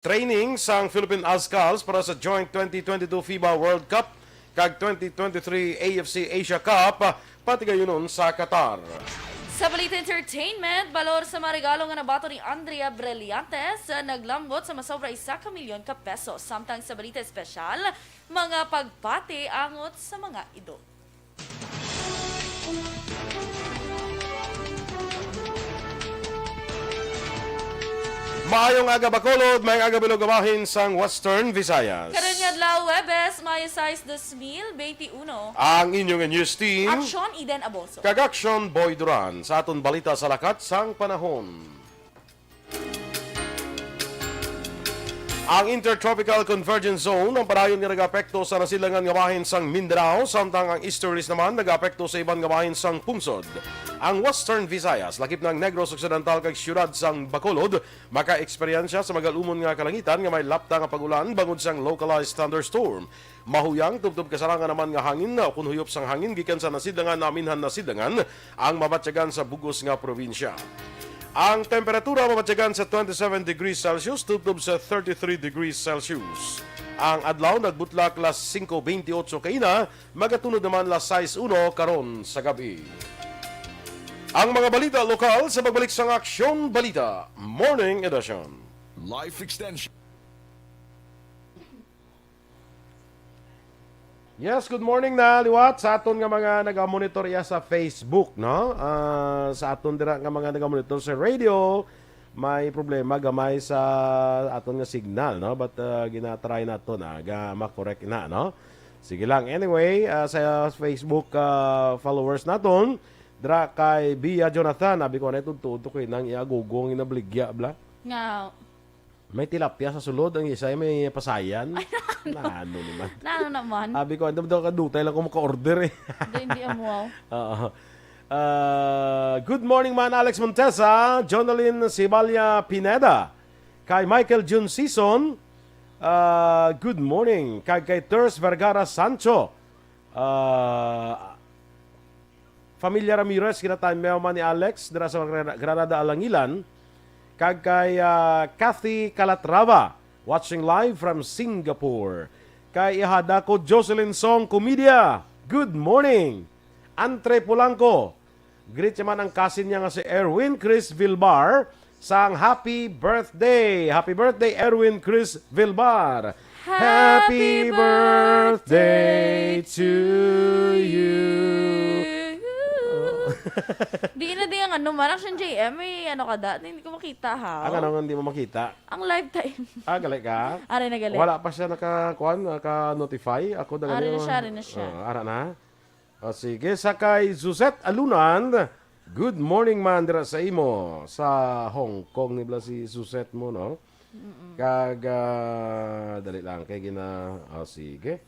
Training sang Philippine Azkals para sa joint 2022 FIBA World Cup kag 2023 AFC Asia Cup pati gayunon sa Qatar. Sa Balita Entertainment, balor sa marigalo nga nabato ni Andrea Brillantes, naglambot sa masobra 1 milyon ka pesos. Samtang sa Balita Espesyal, mga pagpati angot sa mga idol. Maayong aga Bacolod, may aga bilog-gawahin sang Western Visayas. Karon nga adlaw Webes, Mayo 6 2021. Ang inyong news team, Aksyon Eden Aboso. kag Aksyon Boy Duran sa aton balita sa lakat sang panahon. Ang Intertropical Convergence Zone ang padayon nga nag-apekto sa nasilangan nga bahin sang Mindanao, samtang ang easterlies naman nag-apekto sa ibang nga bahin sang Pungsod. Ang Western Visayas, lakip ng Negros Occidental kag siyudad sang Bacolod, maka-eksperyensya sa magalumon nga kalangitan nga may lapta nga pagulan bangod sang localized thunderstorm. Mahuyang tubtob kasarangan naman nga hangin na kun huyop sang hangin gikan sa nasidangan naminhan nasidangan ang mabatyagan sa bugos nga probinsya. Ang temperatura mamatyagan sa 27 degrees Celsius, tubtob sa 33 degrees Celsius. Ang adlaw nagbutlak las 5:28 kaina, magatunod naman las 6:01 karon sa gabi. Ang mga balita lokal sa pagbalik sa Aksyon Balita Morning Edition. Life extension. Yes, good morning na liwat sa aton nga mga naga-monitor iya sa Facebook, no? Sa aton dira nga mga naga-monitor sa radio, may problema gamay sa aton nga signal, no? But ginatry nato na ga ma-correct na, no? Sige lang. Anyway, sa Facebook followers naton, dira kay Bia Jonathan, abi ko na tututo ko nang iagugong inabligya bla. Nga, May tilapia sa sulod, ang isa ay may pasayan. Na ano naman. na ano naman? Abi ko, ano daw kadutay lang ko maka-order eh. Hindi amuaw. Oo. Good morning man Alex Montesa, Jonalyn Sibalia Pineda, kay Michael June Season, good morning, kay Ters Vergara Sancho, Familia Ramirez, kinatay man ni Alex, dira sa Granada Alangilan, kay Kathy Calatrava, watching live from Singapore. Kay ihada ko Jocelyn Song Comedia, good morning. Andre Polanco, greet naman ang kasin niya nga si Erwin Chris Vilbar sang happy birthday. Happy birthday Erwin Chris Vilbar. Happy birthday to you. Di na ang ano man. Action JM, may ano ka da? Hindi ko makita ha. Ang ano hindi mo makita? Ang lifetime. Gali ka? Aray na gali. Wala pa siya naka-notify. Ako na Aray na siya, aray na siya. Ara na. O sige, sakay Suzette Alunan. Good morning man dira sa imo. Sa Hong Kong ni si Suzette mo, no? Kag, dali lang. Kaya sige.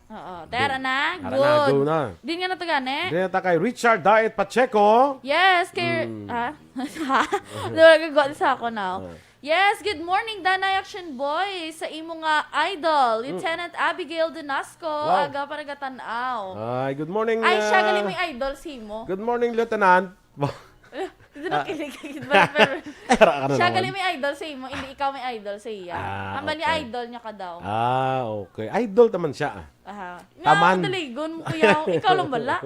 Oo. Tara na. Ara na, Good. go na. Di nga na to gani? Dinata kay Richard Diet Pacheco. Yes, kay... Ha? Ha? Nagagawa sa ako now. Yes, good morning, Danay Action Boy. Sa imo nga idol, Lieutenant Abigail Donasco. Wow. Aga para gatanaw. Ay, good morning. Ay, siya galing may idol si mo. Good morning, Lieutenant. Dito na kilig. Era ka na Siya naman. galing may idol sa imo, hindi ikaw may idol sa iya. Ang bali okay. idol niya ka daw. Okay. Idol naman siya. Aha. Taman. Nga, daligon mo kuya. Ikaw lang bala.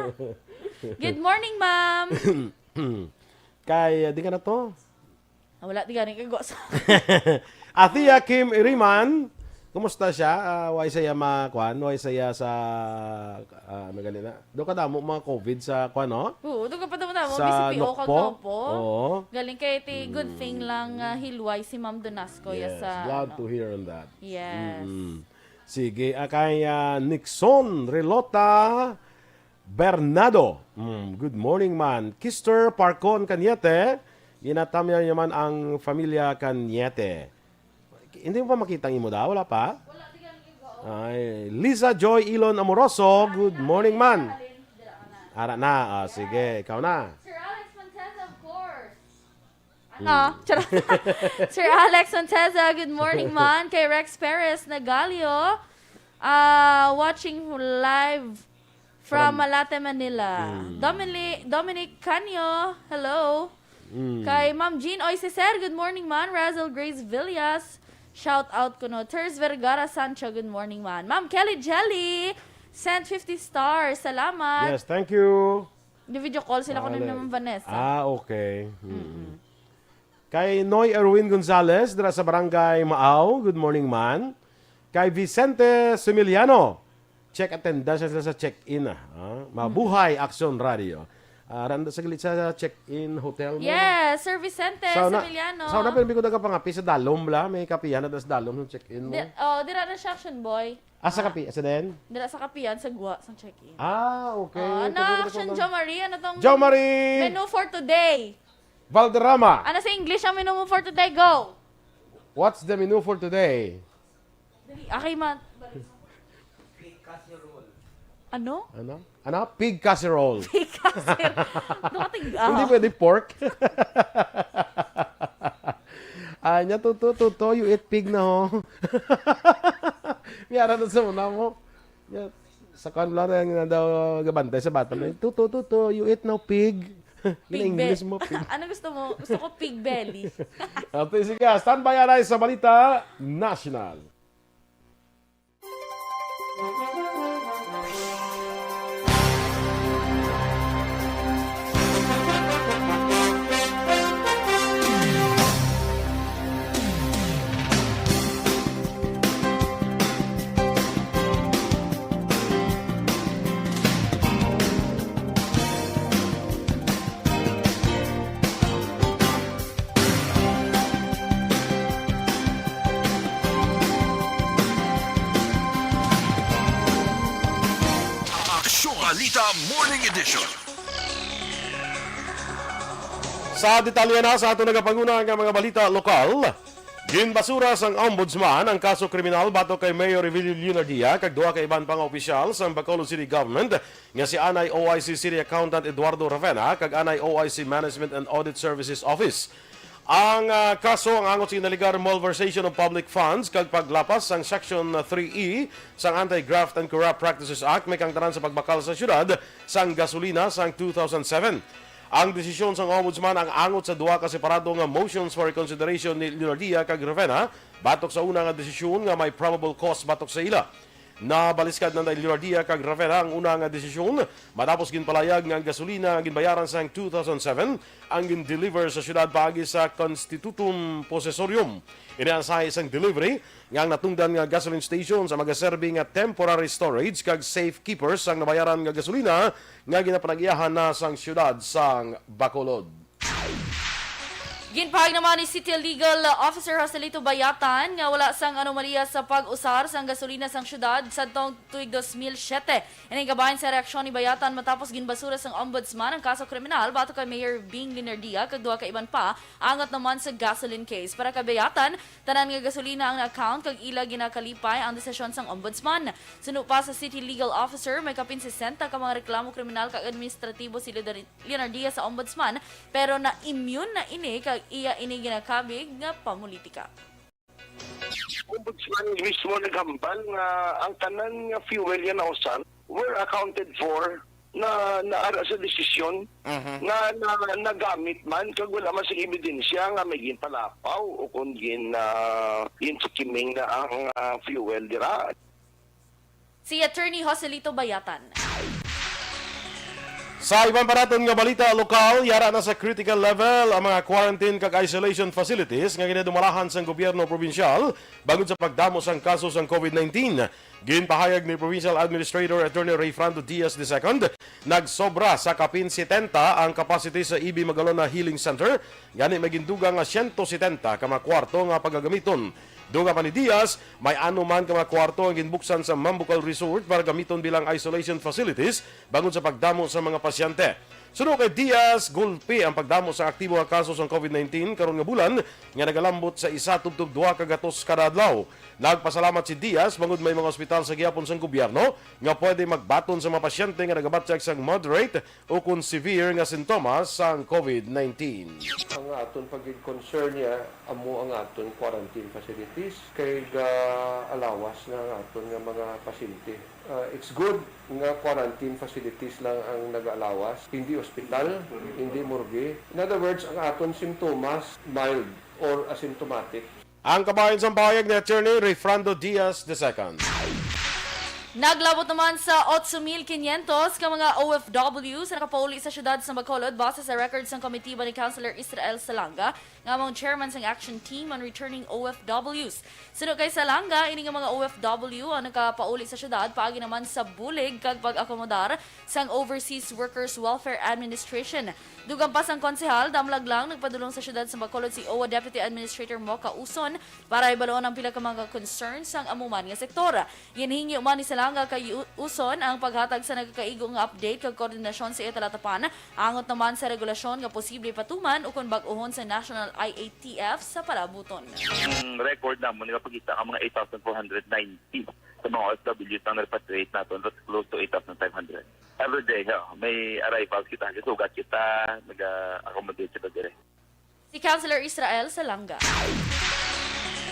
Good morning, ma'am. Kay, di ka na to. Wala, di galing kagawa sa... Athea Kim Iriman, kumusta siya? Why saya makwan? Why saya sa ano ganina? Do ka damo mga COVID sa kwan, no? Oo, doon ka pa daw mo. Sa BCPO Nokpo? ka daw po. Oo. Galing kay ti good thing lang hilway si Ma'am Donasco. Yes, Sa, glad ano. to hear on that. Yes. Sige, kay Nixon Relota Bernardo. Good morning man. Kister Parcon Cañete. Ginatamya naman ang familia Cañete. Hindi mo pa makita ang imo daw? Wala pa? Wala, di galing kagawa. Ay, Lisa Joy Ilon Amoroso. Good morning man. Ara na. Sige, ikaw na. Sir Alex Monteza, of course. Ano? Charot. Sir Alex Monteza, good morning man. Kay Rex Perez Nagalio. Watching live from Malate, Manila. Dominic Canyo, hello. Kay Ma'am Jean Oiseser, good morning man. Razel Grace Villas, shout out ko no. Ters Vergara Sancho, good morning man. Ma'am Kelly Jelly, sent 50 stars. Salamat. Yes, thank you. Di video call sila ko naman Vanessa. Okay. Kay Noy Erwin Gonzalez, dira sa Barangay Maaw, good morning man. Kay Vicente Similiano, check attendance sila sa check-in. Mabuhay Aksyon Radio. Randa sa gilit sa check-in hotel mo. Yes, Sir Vicente Similiano. Sa una, pinabig ko na kapangapi sa dalom la. May kapiyan na sa dalom ng check-in mo. Dira na siya action boy. Sa kapi? Sa den? Dira sa kapiyan, sa guwa, sa check-in. Okay. Na action Jo Marie, ano tong Jo Marie! menu for today? Valderrama. Ano sa English ang menu mo for today? Go! What's the menu for today? Okay, man. Ano? Pig casserole. Pig casserole. Dumating Hindi pwede pork. Anya, tuto, you eat pig na ho. Miyara na sa una mo. Sa kanila na daw gabantay sa bata. Tuto, you eat now pig. Pig English mo, pig. Ano gusto mo? Gusto ko pig belly. Sige, stand by na sa Balita National. Balita Morning Edition. Sa detalye na sa ato nagapanguna ng mga balita lokal, ginbasura sang ombudsman ang kaso kriminal batok kay Mayor Evelio Leonardia kag duha ka iban pang opisyal sa Bacolod City Government nga si Anay OIC City Accountant Eduardo Ravena kag Anay OIC Management and Audit Services Office. Ang kaso ang angot sa inaligar malversation of public funds kag paglapas sang Section 3E sang Anti-Graft and Corrupt Practices Act may kang tanan sa pagbakal sa syudad sang gasolina sang 2007. Ang desisyon sang ombudsman ang angot sa duha ka separado nga motions for reconsideration ni Leonardia kag Ravena batok sa una nga desisyon nga may probable cause batok sa ila. Nabaliskad na Leonardia kag Ravena ang una nga desisyon matapos ginpalayag nga ang gasolina nga ginbayaran sang 2007 ang gin-deliver sa syudad paagi sa Constitutum Possessorium. Inaasahi sang delivery nga ang natungdan nga gasoline station sa magaserbi nga temporary storage kag safekeepers ang nabayaran nga gasolina nga ginapanag-iyahan na sang syudad sang Bacolod. Ginpahig naman ni City Legal Officer Joselito Bayatan nga wala sang anomalya sa pag-usar sang gasolina sang syudad sadtong tuig 2007. Ining kabahin sa reaksyon ni Bayatan matapos ginbasura sang ombudsman ang kaso kriminal batok kay Mayor Bing Leonardia kag duha ka iban pa angot naman sa gasoline case. Para kay Bayatan, tanan nga gasolina ang na-account kag ila ginakalipay ang desisyon sang ombudsman. Suno pa sa City Legal Officer may kapin 60 ka mga reklamo kriminal kag administratibo si Leonardia sa ombudsman pero na immune na ini kag iya ini ginakabig nga pamulitika. Ombudsman mismo naghambal nga ang tanan nga fuel yan nausan were accounted for na naara sa desisyon na nagamit man kag wala man sing ebidensya nga may ginpalapaw o kung ginsikiming na ang fuel dira. Si Attorney Joselito Bayatan. Sa ibang paraton nga balita lokal, yara na sa critical level ang mga quarantine kag isolation facilities nga ginadumarahan sa gobyerno probinsyal bangod sa pagdamos ang kaso sang COVID-19. Ginpahayag ni Provincial Administrator Attorney Ray Frando Diaz II, nagsobra sa kapin 70 ang capacity sa EB Magalona Healing Center, gani magindugang nga 170 ka mga kwarto nga pagagamiton. Duga pa ni Diaz, may anuman ka mga kwarto ang ginbuksan sa Mambucal Resort para gamiton bilang isolation facilities bangod sa pagdamo sa mga pasyente. Suno kay Diaz, gulpi ang pagdamo sa aktibo nga kaso sa COVID-19 karon nga bulan nga nagalambot sa 1.2 kagatos kada adlaw. Nagpasalamat si Diaz bangod may mga ospital sa gihapon sang gobyerno nga pwede magbaton sa mga pasyente nga nagabatsyag sang moderate o kung severe nga sintomas sang COVID-19. Ang aton pagig-concern niya amo ang aton quarantine facilities kay alawas na ang aton nga mga pasyente. It's good nga quarantine facilities lang ang nag-alawas. Hindi ospital, hindi morgue. In other words, ang aton simptomas, mild or asymptomatic. Ang kabayan sa pahayag ni Attorney Refrando Diaz II. Naglabot naman sa 8,500 ka mga OFW sa nakapauli sa syudad sa Bacolod base sa records ng komitiba ni Councilor Israel Salanga nga among chairman sang action team on returning OFWs. Sunod kay Salanga, ini nga mga OFW ang nakapauli sa syudad paagi naman sa bulig kag pag-akomodar sang Overseas Workers Welfare Administration. Dugang pa sang konsehal, damlag lang nagpadulong sa syudad sa Bacolod si OWA Deputy Administrator Mocha Uson para ibaloon ang pila ka mga concerns sang amuman nga sektor. Ginhingi man ni Salanga kay Uson ang paghatag sa nagkakaigong nga update kag koordinasyon sa italatapan angot naman sa regulasyon nga posible patuman ukon bag-ohon sa National IATF sa palabuton. Ang record naman nagapagita ang mga 8,490 sa mga OFWs na repatriate natin, that's close to 8,500. Every day, may arrivals kita, sugat kita, nag-accommodate sila dire. Si Councilor Israel Salanga.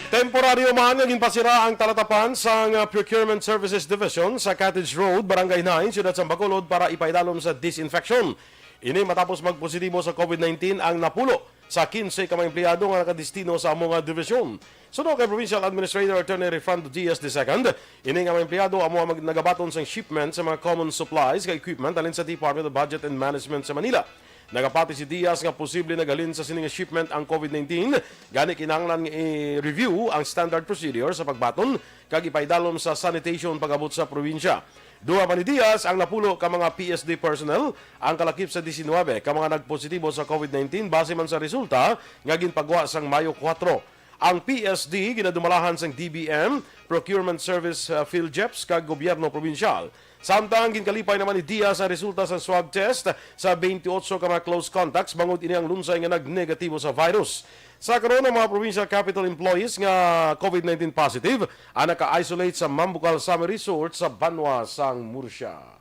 Temporaryo man naging pasira ang talatapan sa Procurement Services Division sa Cottage Road, Barangay 9, Siyudad sa Bacolod para ipaidalom sa disinfection. Ini matapos magpositibo sa COVID-19 ang napulo sa 15 ka mga empleyado nga nakadestino sa among division. Sunod kay Provincial Administrator Attorney Refrando Diaz II, ini nga mga empleyado amo nagabaton sa shipment sa mga common supplies kay equipment alin sa Department of Budget and Management sa Manila. Nagapati si Diaz nga posible nagalin sa sining shipment ang COVID-19, gani kinahanglan nga i-review ang standard procedure sa pagbaton kag ipaidalom sa sanitation pag-abot sa probinsya. Duha pa ni Diaz ang napulo ka mga PSD personnel ang kalakip sa 19 ka mga nagpositibo sa COVID-19 base man sa resulta nga ginpagwa sang Mayo 4. Ang PSD ginadumalahan sang DBM, Procurement Service PhilJeps kag gobyerno probinsyal. Samtang ginkalipay naman ni Diaz ang resulta sa swab test sa 28 ka mga close contacts bangod ini ang lunsay nga nagnegatibo sa virus. Sa karon ng mga provincial capital employees nga COVID-19 positive ang naka-isolate sa Mambucal Summer Resort sa Banwa sang Murcia.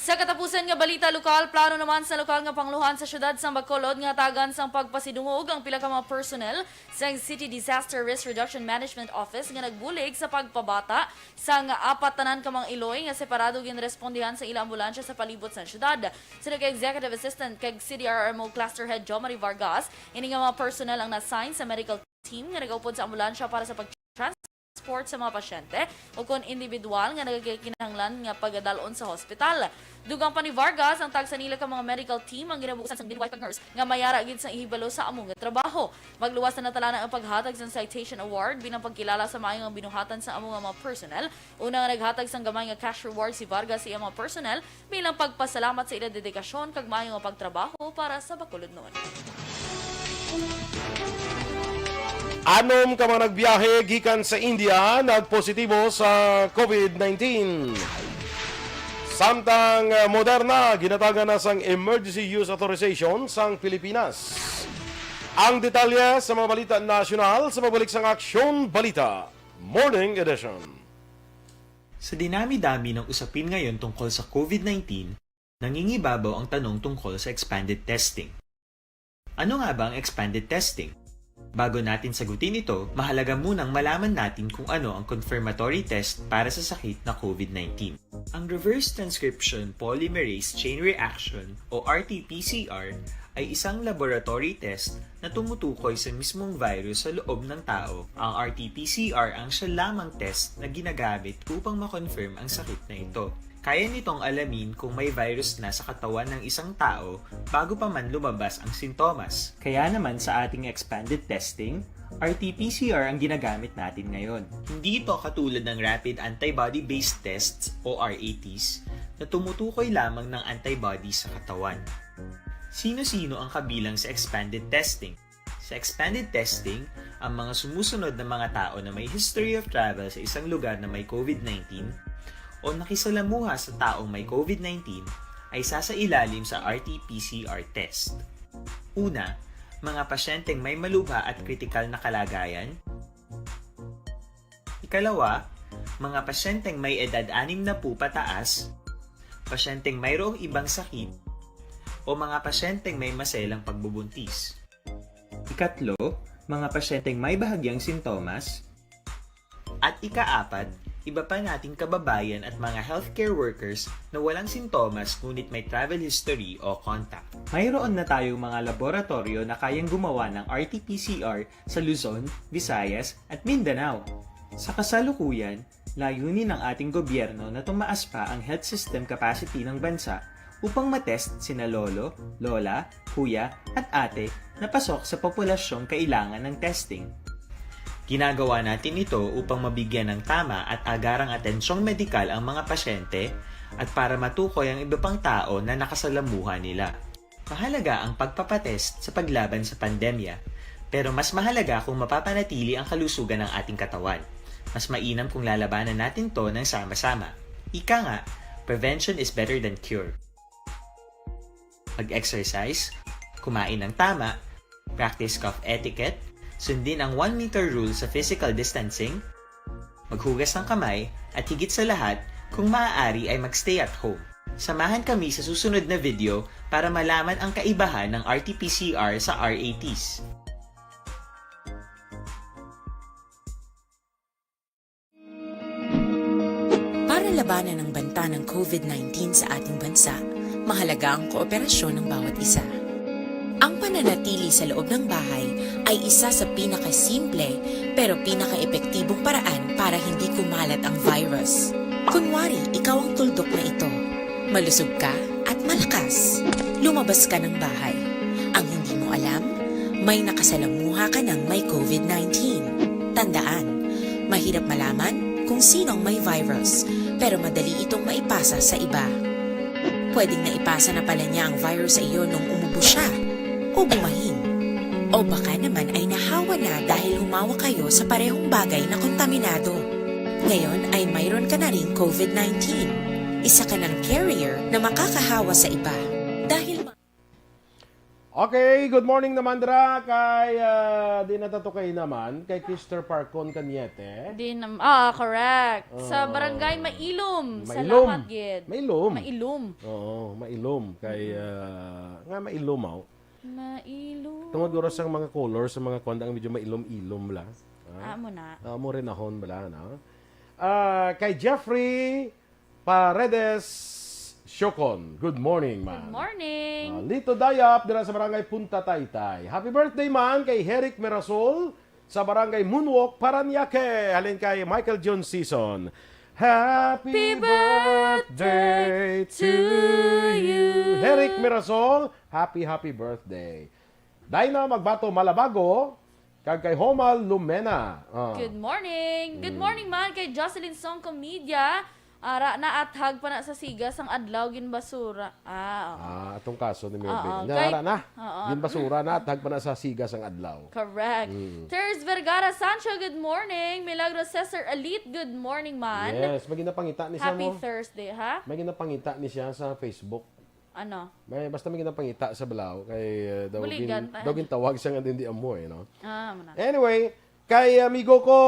Sa katapusan nga balita lokal, plano naman sa lokal nga pangluhan sa syudad sa Bacolod nga tagan sang pagpasidungog ang pila ka mga personnel sa City Disaster Risk Reduction Management Office nga nagbulig sa pagpabata sa nga apat tanan ka mga iloy nga separado ginrespondihan sa ilang ambulansya sa palibot sa syudad. Sino kay Executive Assistant kay CDRMO Cluster Head Jo Marie Vargas, ini nga mga personnel ang na-assign sa medical team nga nagaupod sa ambulansya para sa pag-transport sa mga pasyente o kung individual nga nagakinahanglan nga pagdalon sa hospital. Dugang pa ni Vargas, ang tagsa nila ka mga medical team ang ginabukasan sa midwife kag nurse nga mayara gid sa ihibalo sa among nga trabaho. Magluwas na natala ang paghatag sa citation award bilang pagkilala sa maayo nga binuhatan sa among mga personnel. Una nga naghatag sang gamay nga cash reward si Vargas sa iyang mga personnel bilang pagpasalamat sa ilang dedikasyon kag maayo nga pagtrabaho para sa Bacolod noon. Anom ka mga nagbiyahe gikan sa India nagpositibo sa COVID-19. Samtang Moderna ginatagan na sang emergency use authorization sang Pilipinas. Ang detalye sa mga balita nasyonal sa pagbalik sang Aksyon Balita Morning Edition. Sa dinami-dami ng usapin ngayon tungkol sa COVID-19, nangingibabaw ang tanong tungkol sa expanded testing. Ano nga ba ang expanded testing? Bago natin sagutin ito, mahalaga munang malaman natin kung ano ang confirmatory test para sa sakit na COVID-19. Ang Reverse Transcription Polymerase Chain Reaction o RT-PCR ay isang laboratory test na tumutukoy sa mismong virus sa loob ng tao. Ang RT-PCR ang siya lamang test na ginagamit upang makonfirm ang sakit na ito. Kaya nitong alamin kung may virus na sa katawan ng isang tao bago pa man lumabas ang sintomas. Kaya naman sa ating expanded testing, RT-PCR ang ginagamit natin ngayon. Hindi ito katulad ng Rapid Antibody-Based Tests o RATs na tumutukoy lamang ng antibodies sa katawan. Sino-sino ang kabilang sa expanded testing? Sa expanded testing, ang mga sumusunod na mga tao na may history of travel sa isang lugar na may COVID-19 o nakisalamuha sa taong may COVID-19 ay sasailalim sa RT-PCR test. Una, mga pasyenteng may malubha at kritikal na kalagayan. Ikalawa, mga pasyenteng may edad 60 pataas, pasyenteng mayroong ibang sakit, o mga pasyenteng may maselang pagbubuntis. Ikatlo, mga pasyenteng may bahagyang sintomas. At ikaapat, iba pa nating kababayan at mga healthcare workers na walang sintomas ngunit may travel history o contact. Mayroon na tayong mga laboratorio na kayang gumawa ng RT-PCR sa Luzon, Visayas at Mindanao. Sa kasalukuyan, layunin ng ating gobyerno na tumaas pa ang health system capacity ng bansa upang matest sina lolo, lola, kuya at ate na pasok sa populasyong kailangan ng testing. Ginagawa natin ito upang mabigyan ng tama at agarang atensyong medikal ang mga pasyente at para matukoy ang iba pang tao na nakasalamuha nila. Mahalaga ang pagpapatest sa paglaban sa pandemya, pero mas mahalaga kung mapapanatili ang kalusugan ng ating katawan. Mas mainam kung lalabanan natin to ng sama-sama. Ika nga, prevention is better than cure. Mag-exercise, kumain ng tama, practice cough etiquette, sundin ang 1 meter rule sa physical distancing, maghugas ng kamay, at higit sa lahat, kung maaari ay magstay at home. Samahan kami sa susunod na video para malaman ang kaibahan ng RT-PCR sa RATs. Para labanan ang banta ng COVID-19 sa ating bansa, mahalaga ang kooperasyon ng bawat isa. Ang pananatili sa loob ng bahay ay isa sa pinakasimple pero pinaka-epektibong paraan para hindi kumalat ang virus. Kunwari, ikaw ang tuldok na ito. Malusog ka at malakas. Lumabas ka ng bahay. Ang hindi mo alam, may nakasalamuha ka ng may COVID-19. Tandaan, mahirap malaman kung sinong may virus, pero madali itong maipasa sa iba. Pwedeng naipasa na pala niya ang virus sa iyo nung umubo siya o bumahin. O baka naman ay nahawa na dahil humawa kayo sa parehong bagay na kontaminado. Ngayon ay mayroon ka na ring COVID-19. Isa ka ng carrier na makakahawa sa iba. Dahil Okay, good morning naman dra kay di natatukay naman kay Kister Parcon Cañete. Correct. Sa barangay Mailom. Mailom. Salamat, Gid. Mailom. Mailom. Oo, mailom kay nga mailom aw. Mailom. Tungod guro sang mga colors sa mga kwanda ang medyo mailom-ilom la. Mo na. Mo rin ahon bala na. Kay Jeffrey Paredes Syokon. Good morning, man. Good morning. Lito Dayap dira sa barangay Punta Taytay. Happy birthday man kay Herrick Merasol sa barangay Moonwalk, Paranaque. Halin kay Michael John Season. Happy birthday to you. Herrick Merasol, happy birthday. Dayna magbato Malabago kag kay Homal Lumena. Good morning. Good morning man kay Jocelyn Song Comedia. Ara na athag pa na sa sigas ang adlaw gin basura. Atong kaso ni Melvin. kay- Nara na. Gin basura na tag pa na sa sigas ang adlaw. Correct. Terz Vergara Sancho, good morning. Milagro Cesar Elite, good morning man. Yes, may ginapangita ni siya Happy mo. Thursday, ha? May ginapangita ni siya sa Facebook. Ano? Basta may ginapangita sa balaw kay Buligan tayo. daw tawag siya nga din di amoy, no? Muna. Anyway, kay amigo ko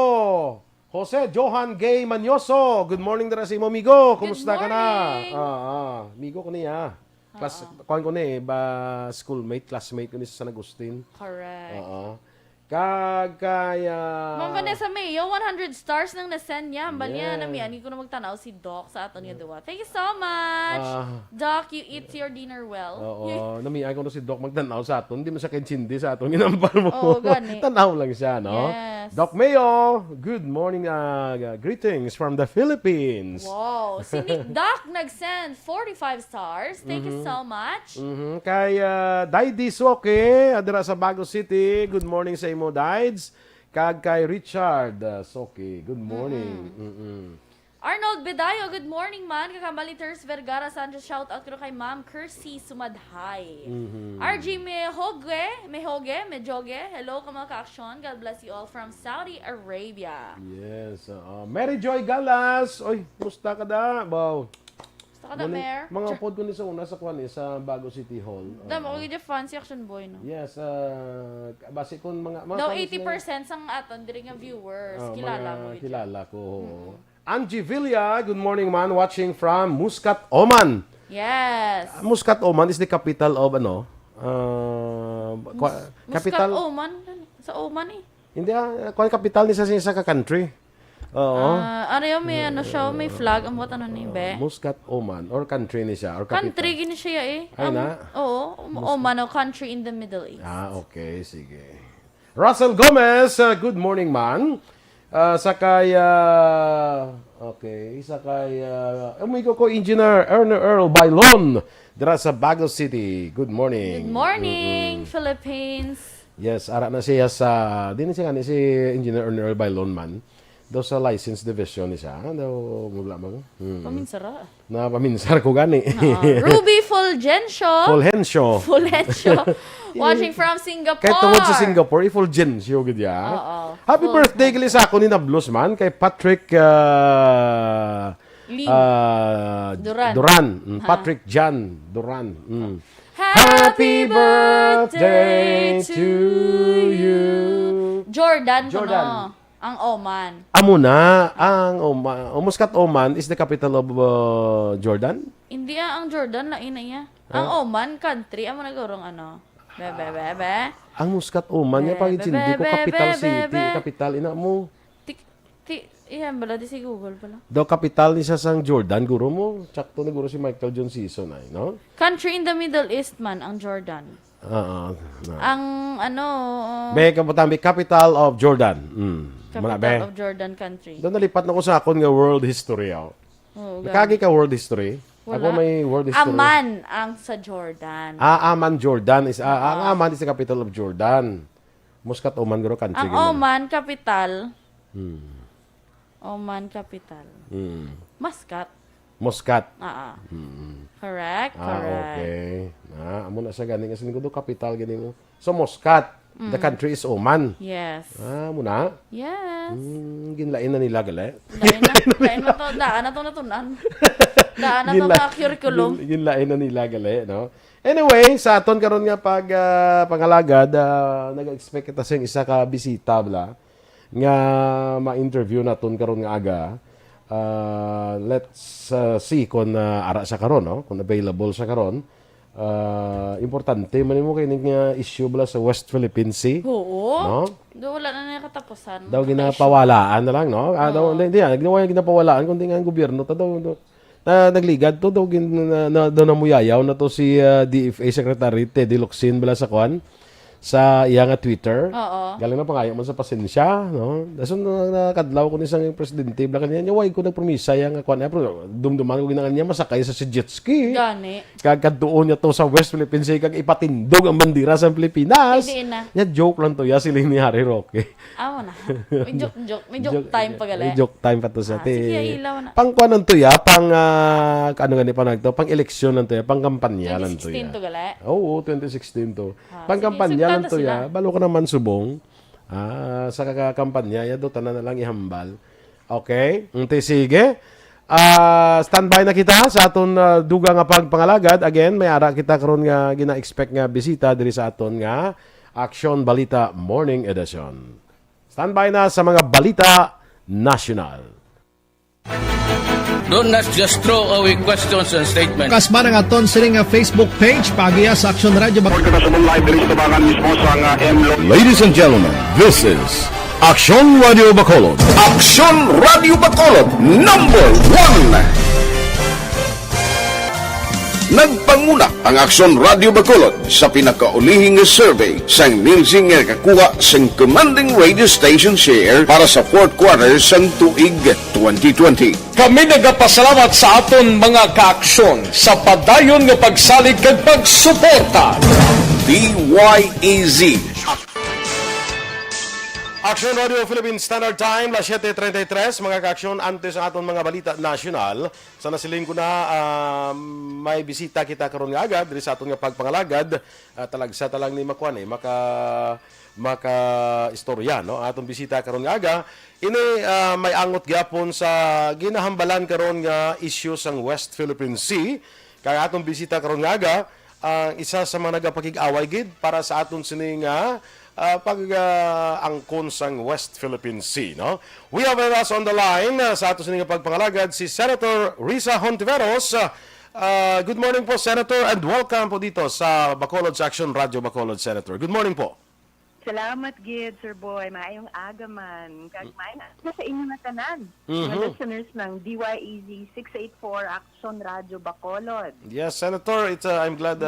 Jose Johan Gay Manyoso. Good morning dara sa imo amigo. Kumusta ka na? morning. Amigo ko niya. Kuan ko ni ba schoolmate, classmate ko ni sa San Agustin. Correct. Kaya Ma'am Vanessa Mayo, 100 stars nang nasend niya. Baliya Yeah. na ani ko na magtanaw si Doc sa aton nga duwa. Thank you so much. Doc, you eat your dinner well. Namiay ko na si Doc magtanaw sa aton. Hindi mo siya kensindi sa aton. Ginampar mo. Oo, gani. Tanaw lang siya, no? Yes. Doc Mayo, good morning. Greetings from the Philippines. Wow. Si Nick Doc nag-send 45 stars. Thank you so much. Kay Daidy Soke, adira sa Bago City. Good morning sa imo, Daids. Kag kay Richard Soke, good morning. Arnold Bedayo, good morning man. Kakambali Terz Vergara Sanchez, shout out ko kay Ma'am Kersey Sumadhay. RG Mejoge, hello ka mga ka-aksyon. God bless you all from Saudi Arabia. Yes. Mary Joy Galas. Oy, musta ka da? Wow. Gusto ka na, Mayor? Mga pod ko ni sa una sa kuan sa Bago City Hall. Damo, ko yung fancy action boy, no? Yes, base kun mga Daw fans na- 80% sang aton, diri nga viewers. Kilala mga mo yun. kilala ko. Angie Villa, good morning man, watching from Muscat, Oman. Yes. Muscat, Oman is the capital of ano? Muscat, capital Oman. Sa Oman eh. Hindi capital ni sa ka country. Oo. Ano yun, may ano siya, may flag. Ang ano ni Be? Muscat, Oman. Or country ni siya. Or capital. Country, gini siya eh. Ay na? Oo, Oman, o country in the Middle East. Okay. Sige. Russell Gomez, good morning, man. Sakay, umigo ko, Engineer Earl Bailon, dira sa Baguio City. Good morning. Good morning, Philippines. Yes, ara na siya di na siya si Engineer Earl Bailon, man. Daw sa license division ni siya. Daw, mula mo. Paminsara. Na paminsar ko gani. Ruby Fulgencio. Fulgencio. Watching from Singapore. Kahit tungod sa Singapore, Fulgencio gid ya. Happy birthday gali sa ako ni na blues man kay Patrick Duran. Patrick John Duran. Happy birthday to you. Jordan. Ang Oman. Amo na, ang Oman. Muscat, Oman is the capital of Jordan? Hindi ang Jordan, lain na iya. Ang Oman country, amo nagurong ano. Bebe. Ang Muscat, Oman, niya pagit hindi ko capital city. Capital, ina mo. Iyan bala, di si Google pala. Daw capital ni sa Jordan, guro mo. Tsakto na guro si Michael John Season ay, no? Country in the Middle East man, ang Jordan. Ang ano... May kapatambi, capital of Jordan. Capital of Jordan country. Doon nalipat na ko sa akon nga world history. Nakagi ka world history? Wala. Ako may world history. Amman ang sa Jordan. Amman, Jordan. Ang Amman is the capital of Jordan. Muscat, Oman, guro country. Ang Oman, capital. Oman, capital. Muscat. Correct. Okay. Amo na sa ganing kasi ko do capital gani mo. So Muscat, the country is Oman. Yes. Muna. Yes. Ginlain na nila gali. Lain na to, daan na to natunan. Daan na to mga curriculum. Ginlain na nila gali, no? Anyway, sa aton karon nga pangalagad, nag-expect kita sa isa ka bisita bla nga ma-interview naton karon nga aga. Let's see kung ara sa karon, no? Kung available sa karon. Importante man mo kay nga issue bala sa West Philippine Sea. Oo. No? Do wala na niya katapusan. Daw ginapawalaan na lang, no? Daw hindi ginawa ginapawalaan kundi nga ang gobyerno ta daw nagligad to daw namuyayaw na to si DFA Secretary Teddy Locsin bala sa kwan sa iya nga Twitter. Oo. Galing na pangayo man sa pasensya, no? Dason nakadlaw ko ni sang presidente bla kanya nya way ko nagpromisa yang kwan pero dumduman ko ginangan niya masakay sa si jet ski. Gani. Kagkaduon niya to sa West Philippine Sea kag ipatindog ang bandera sa Pilipinas. Hindi na. Ya joke lang to ya siling ni Harry Roque. Amo na. May joke time pa gali. May joke time pa to sa sige, ilaw na. Pang kwan to ya, pang ano gani pa nagto, pang eleksyon lang to ya, pang kampanya lang to ya. 2016 to gali. Oo, 2016 to. Pang kampanya lang to ya, balo ka naman subong. Sa kakampanya ya do tanan na lang ihambal. Okay? Sige. Standby na kita sa aton duga nga pagpangalagad. Again, may ara kita karon nga gina-expect nga bisita diri sa aton nga Aksyon Balita Morning Edition. Standby na sa mga balita national. Do not just throw away questions and statements. Kasma ng aton sining nga Facebook page pagiya sa Aksyon Radio. Ladies and gentlemen, this is Aksyon Radio Bacolod. Aksyon Radio Bacolod, #1. Nagpanguna ang Aksyon Radio Bacolod sa pinakaulihing survey sa music nga kakuha sa commanding radio station share para sa fourth quarter sa tuig 2020. Kami nagapasalamat sa aton mga kaaksyon sa padayon nga pagsalig kag pagsuporta. DYEZ. Aksyon Radio Philippine Standard Time, las 7:33, mga kaaksyon, antes ang aton mga balita national. Sa nasiling ko na may bisita kita karon nga agad, diri sa aton nga pagpangalagad, talagsa talang ni makuan maka istorya, no? Aton bisita karon nga aga, ini may angot gyapon sa ginahambalan karon nga issue sang West Philippine Sea. Kaya aton bisita karon nga aga, isa sa mga nagapakig-away gid para sa aton sini nga pag-angkon sang West Philippine Sea, no? We have with us on the line sa ato sining pagpangalagad si Senator Risa Hontiveros. Good morning po, Senator, and welcome po dito sa Bacolod sa Action Radio Bacolod, Senator. Good morning po. Salamat, Gid, Sir Boy. Maayong aga man. Kagmay na sa inyo na tanan. Mga listeners ng DYEZ 684 Aksyon Radio Bacolod. Yes, Senator, I'm glad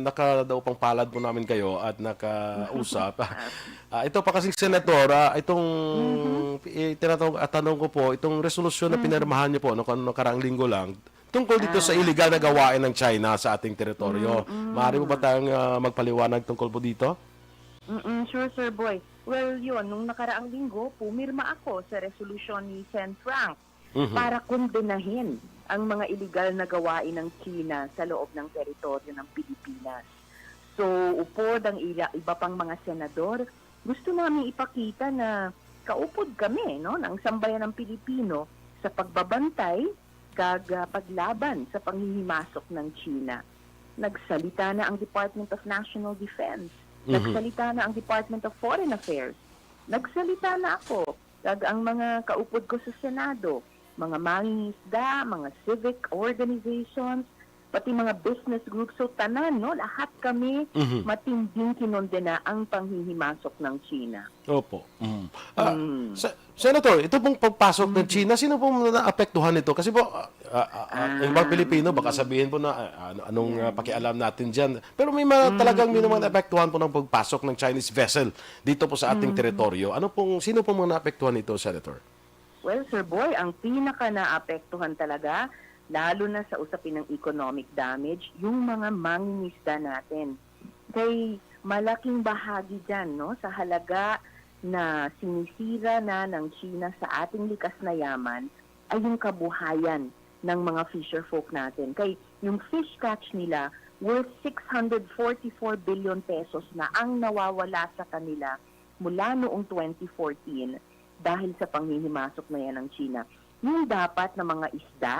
nakadaupang palad po namin kayo at nakausap. Ito pa kasing Senator, tanong ko po, itong resolusyon na pinirmahan niyo po noong karaang linggo lang, tungkol dito sa iligal na gawain ng China sa ating teritoryo. Maaari mo ba tayong magpaliwanag tungkol po dito? Sure, Sir Boy. Well, yun, nung nakaraang linggo, pumirma ako sa resolusyon ni Sen. Frank para kondenahin ang mga iligal na gawain ng China sa loob ng teritoryo ng Pilipinas. So, upod ang iba pang mga senador, gusto namin ipakita na kaupod kami ng sambayan ng Pilipino sa pagbabantay paglaban sa panghihimasok ng China. Nagsalita na ang Department of National Defense. Nagsalita na ang Department of Foreign Affairs. Nagsalita na ako. Ang mga kaupod ko sa Senado, mga mangingisda, mga civic organizations, pati mga business groups. So tanan, lahat kami matinding kinondena ang panghihimasok ng China. Opo. Senator, ito pong pagpasok ng China, sino pong naapektuhan nito? Kasi po, yung mga Pilipino, baka sabihin po na anong pakialam natin dyan. Pero may talagang may mga naapektuhan po ng pagpasok ng Chinese vessel dito po sa ating teritoryo. Sino pong mga naapektuhan nito, Senator? Well, Sir Boy, ang pinaka naapektuhan talaga, lalo na sa usapin ng economic damage, yung mga mangingisda natin. Kay malaking bahagi dyan, sa halaga na sinisira na ng China sa ating likas na yaman ay yung kabuhayan ng mga fisher folk natin. Kay yung fish catch nila worth 644 billion pesos na ang nawawala sa kanila mula noong 2014 dahil sa panghihimasok na yan ng China. Yung dapat na mga isda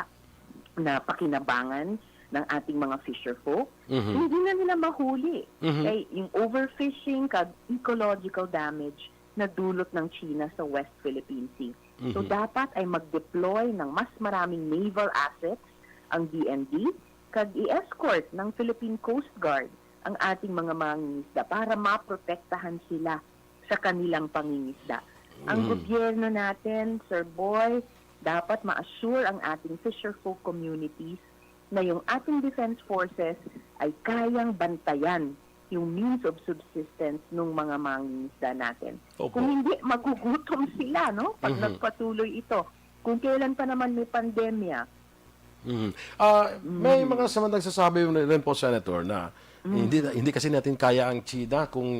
na pakinabangan ng ating mga fisher folk, hindi na nila mahuli. Kay yung overfishing, ecological damage na dulot ng China sa West Philippine Sea. So dapat ay mag-deploy ng mas maraming naval assets ang DND kag i-escort ng Philippine Coast Guard ang ating mga mangingisda para maprotektahan sila sa kanilang pangingisda. Ang gobyerno natin, Sir Boy, dapat ma-assure ang ating fisher folk communities na yung ating defense forces ay kayang bantayan yung means of subsistence ng mga mangingisda natin. Kung hindi, magugutom sila, pag nagpatuloy ito. Kung kailan pa naman may pandemya. May mga nagsasabi rin po, Senator, na hindi kasi natin kaya ang China kung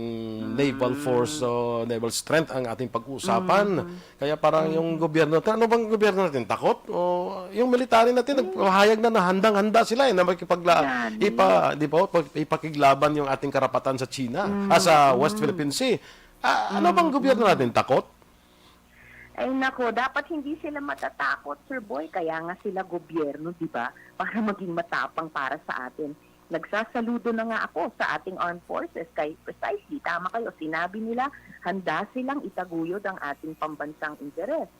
naval force o naval strength ang ating pag-uusapan. Kaya parang yung gobyerno, ano bang gobyerno natin? Takot? O yung military natin, nagpahayag na handang-handa sila na ipakiglaban yung ating karapatan sa China, sa West Philippine Sea. Ano bang gobyerno natin? Takot? Ay nako, dapat hindi sila matatakot, Sir Boy. Kaya nga sila gobyerno, di ba? Para maging matapang para sa atin. Nagsasaludo na nga ako sa ating armed forces kay precisely, tama kayo, sinabi nila handa silang itaguyod ang ating pambansang interes.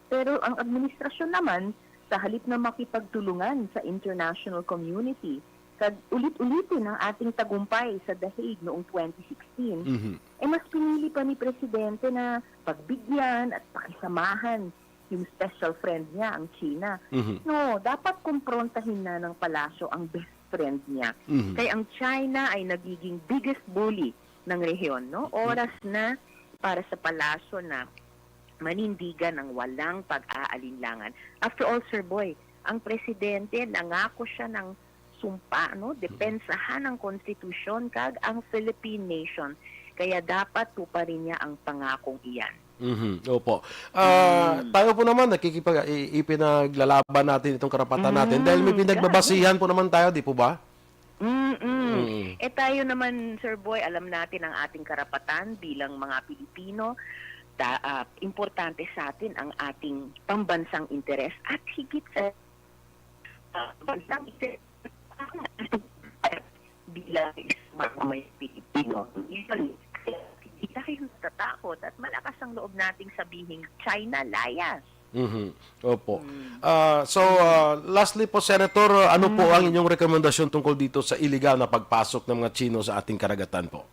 Pero ang administrasyon naman, sa halip na makipagtulungan sa international community, ulit-ulitin ang ating tagumpay sa The Hague noong 2016, mas pinili pa ni Presidente na pagbigyan at pakisamahan yung special friend niya, ang China. No, dapat kumprontahin na ng palasyo ang best friend niya. Kaya ang China ay nagiging biggest bully ng rehiyon. Oras na para sa palasyo na manindigan ng walang pag-aalinlangan. After all, Sir Boy, ang presidente, nangako siya ng sumpa, depensahan ng konstitusyon kag ang Philippine nation. Kaya dapat tuparin niya ang pangakong iyan. Opo. Tayo po naman ipinaglalaban natin itong karapatan natin dahil may pinagbabasihan po naman tayo, di po ba? Tayo naman, Sir Boy, alam natin ang ating karapatan bilang mga Pilipino. Importante sa atin ang ating pambansang interes at higit sa bansang interes bilang mga Pilipino. Hindi tayo natatakot at malakas ang loob nating sabihin, China, layas. Opo. Lastly po, Senator, ano po ang inyong rekomendasyon tungkol dito sa illegal na pagpasok ng mga Chino sa ating karagatan po?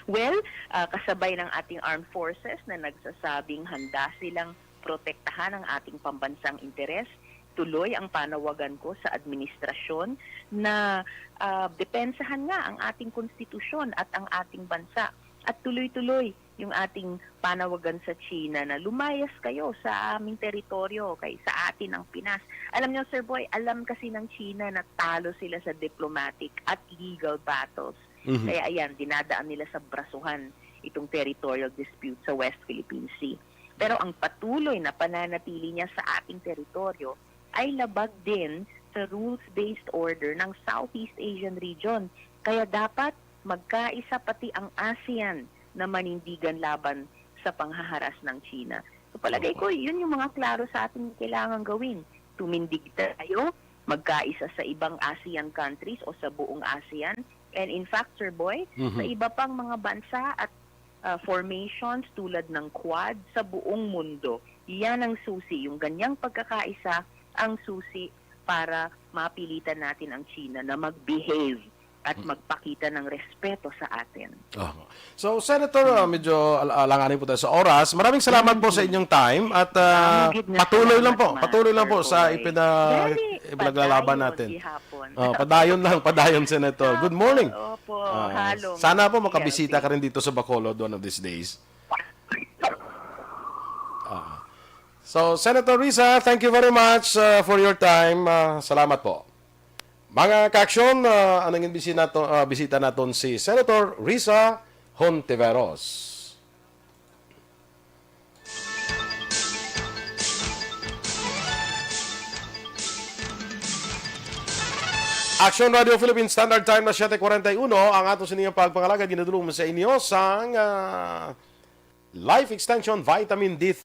Well, kasabay ng ating armed forces na nagsasabing handa silang protektahan ang ating pambansang interes, tuloy ang panawagan ko sa administrasyon na depensahan nga ang ating konstitusyon at ang ating bansa. At tuloy-tuloy yung ating panawagan sa China na lumayas kayo sa aming teritoryo, sa atin ang Pinas. Alam niyo, Sir Boy, alam kasi ng China na talo sila sa diplomatic at legal battles. Kaya ayan, dinadaan nila sa brasuhan itong territorial dispute sa West Philippine Sea. Pero ang patuloy na pananatili niya sa ating teritoryo ay labag din sa rules-based order ng Southeast Asian region. Kaya dapat magkaisa pati ang ASEAN na manindigan laban sa panghaharas ng China. So palagay ko, yun yung mga klaro sa ating kailangan gawin. Tumindig tayo, magkaisa sa ibang ASEAN countries o sa buong ASEAN. And in fact, Sir Boy, sa iba pang mga bansa at formations tulad ng Quad sa buong mundo, yan ang susi. Yung ganyang pagkakaisa ang susi para mapilitan natin ang China na mag-behave at magpakita ng respeto sa atin. So, Senator, medyo alanganin po tayo sa oras. Maraming salamat po sa inyong time at patuloy lang po sa ipinaglalaban natin. Padayon, Senator. Good morning. Opo, sana po makabisita ka rin dito sa Bacolod one of these days. So, Senator Risa, thank you very much for your time. Salamat po. Mga kaaksyon, anong bisita natin si Senator Risa Hontiveros. Aksyon Radio Philippines Standard Time na 7:41. Ang ato siniyang pagpangalaga ginadulong sa inyo sang Life Extension Vitamin D3.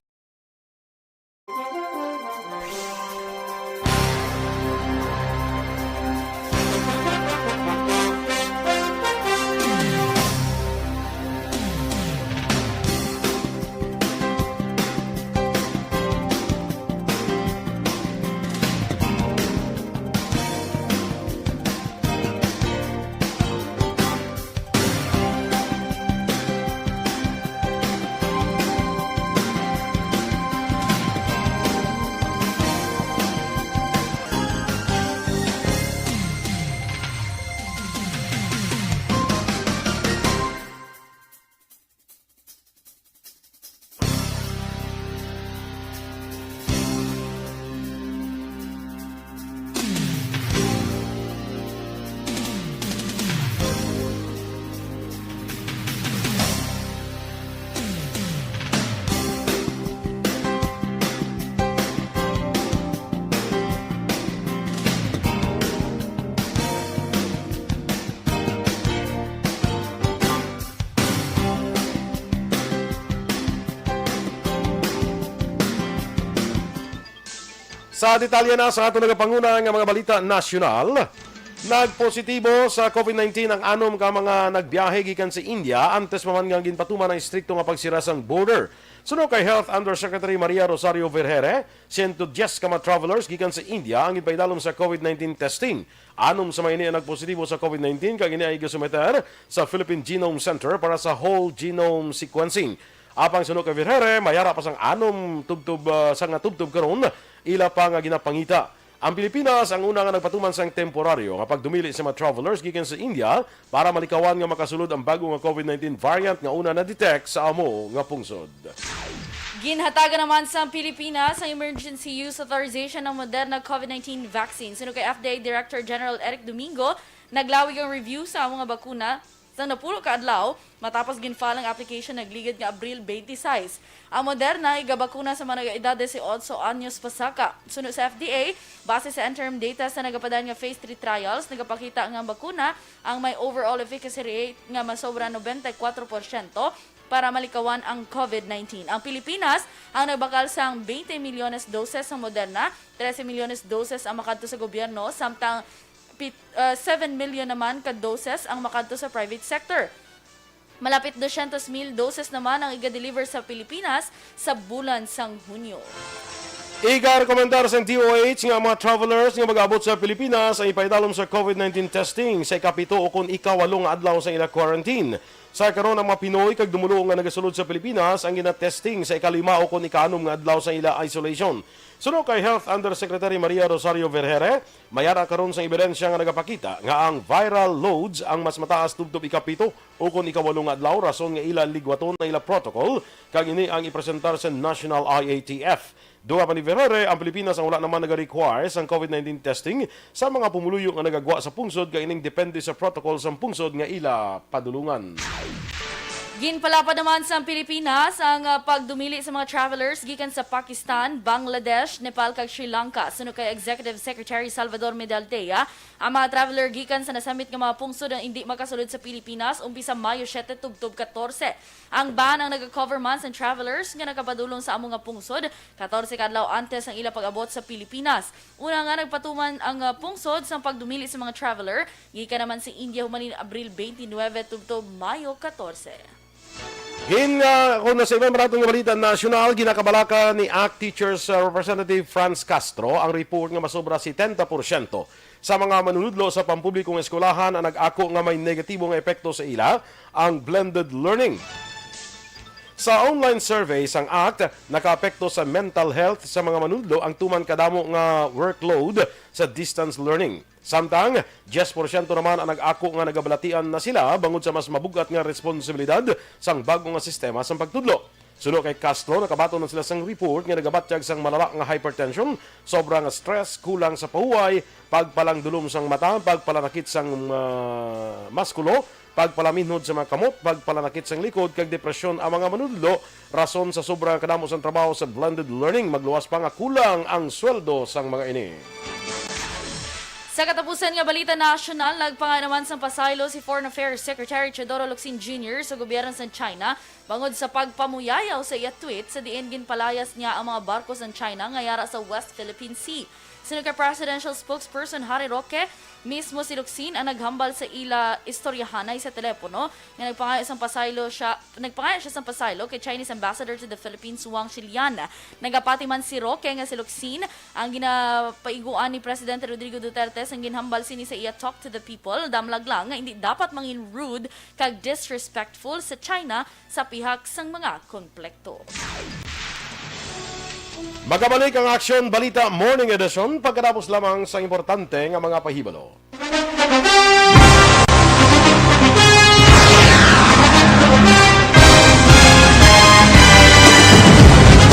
Sa detalye na sa ato nagapanguna ng mga balita nasyonal, nagpositibo sa COVID-19 ang anom ka mga nagbiyahe gikan sa India antes maman nga ginpatuman ang istrikto nga pagsira sang border. Suno kay Health Undersecretary Maria Rosario Vergere, 110 ka mga travelers gikan sa India ang ipaidalom sa COVID-19 testing. Anom sa mga ini nagpositibo sa COVID-19 kag ini ay gisumeter sa Philippine Genome Center para sa whole genome sequencing. Apang suno kay Vergere, mayara pa sang anom tubtub sang tubtub karon ila pa nga ginapangita. Ang Pilipinas ang una nga nagpatuman sang temporaryo nga pagdumili sa mga travelers gikan sa India para malikawan nga makasulod ang bago nga COVID-19 variant nga una na-detect sa amo nga pungsod. Ginhatagan naman sa Pilipinas ang emergency use authorization ng Moderna COVID-19 vaccine. Suno kay FDA Director General Eric Domingo, naglawig ang review sa mga bakuna sa napulo ka adlaw matapos ginfile ang application nagligid nga Abril 26. Ang Moderna igabakuna sa mga edad de 18 anyos pasaka. Sunod sa FDA, base sa interim data sa nagapadaan nga phase 3 trials, nagapakita nga bakuna ang may overall efficacy rate nga masobra 94% para malikawan ang COVID-19. Ang Pilipinas ang nagbakal sang 20 milyones doses sa Moderna, 13 milyones doses ang makadto sa gobyerno, samtang 7 million naman ka doses ang makadto sa private sector. Malapit 200,000 doses naman ang iga-deliver sa Pilipinas sa bulan sang Hunyo. Iga-rekomendar sa DOH nga mga travelers nga mag-abot sa Pilipinas ay ipaidalom sa COVID-19 testing sa ikapito o kung ikawalong adlaw sa ila quarantine. Sa karon ang mga Pinoy kag dumulo nga nagasulod sa Pilipinas ang gina-testing sa ikalima o kung ikaanom nga adlaw sa ila isolation. Suno kay Health Undersecretary Maria Rosario Vergere, mayara karon sa ebidensya nga nagapakita nga ang viral loads ang mas mataas tubtob ikapito o kung ikawalong adlaw rason nga ila ligwaton na ila protocol kag ini ang ipresentar sa National IATF. Duha pa ni Vergere, ang Pilipinas ang wala naman nag-require sa COVID-19 testing sa mga pumuluyo nga nagagwa sa pungsod kay ining depende sa protocol sa pungsod nga ila padulungan. Ginpalapad naman sa Pilipinas ang pagdumili sa mga travelers gikan sa Pakistan, Bangladesh, Nepal kag Sri Lanka. Suno kay Executive Secretary Salvador Medaltea, ang mga traveler gikan sa nasamit nga mga pungsod ang hindi makasulod sa Pilipinas umpisa Mayo 7 tubtob 14. Ang ban ang nag-cover man sa travelers nga nakapadulong sa among nga pungsod 14 kadlaw antes ang ila pag-abot sa Pilipinas. Una nga nagpatuman ang pungsod sa pagdumili sa mga traveler gikan naman si India humanin Abril 29 tubtob Mayo 14. Kung nasa ibang maratong balita nasyonal, ginakabalaka ni ACT Teachers Representative Franz Castro ang report nga masobra 70% sa mga manunudlo sa pampublikong eskwelahan ang nag-ako nga may negatibong epekto sa ila ang blended learning. Sa online survey sang ACT, nakaapekto sa mental health sa mga manunudlo ang tuman kadamo nga workload sa distance learning. Samtang, 10% naman ang nag-ako nga nagabalatian na sila bangod sa mas mabugat nga responsibilidad sang bago nga sistema sang pagtudlo. Suno kay Castro, nakabato na sila sang report nga nagabatyag sang malala nga hypertension, sobrang stress, kulang sa pahuway, pagpalang dulom sang mata, pagpalanakit sang maskulo, pagpalaminhod sa mga kamot, pagpalanakit sang likod, kag depresyon ang mga manudlo, rason sa sobrang kadamo sang trabaho sa blended learning, magluwas pa nga kulang ang sweldo sang mga ini. Sa katapusan nga balita nasyonal, nagpanganaman sa pasaylo si Foreign Affairs Secretary Teodoro Locsin Jr. sa gobyerno sa China bangod sa pagpamuyayaw sa iya tweet sa diin ginpalayas niya ang mga barko sa China ngayara sa West Philippine Sea. Sino kay Presidential Spokesperson Harry Roque, mismo si Locsin ang naghambal sa ila istoryahanay sa telepono nga nagpangaya siya sa pasaylo kay Chinese Ambassador to the Philippines Wang Xilian. Nagapati man si Roque nga si Locsin ang ginapaiguan ni Presidente Rodrigo Duterte ang ginhambal sini sa iya talk to the people, damlag lang nga hindi dapat mangin rude kag disrespectful sa China sa pihak sang mga konflikto. Magabalik ang Aksyon Balita Morning Edition pagkatapos lamang sa importante nga mga pahibalo.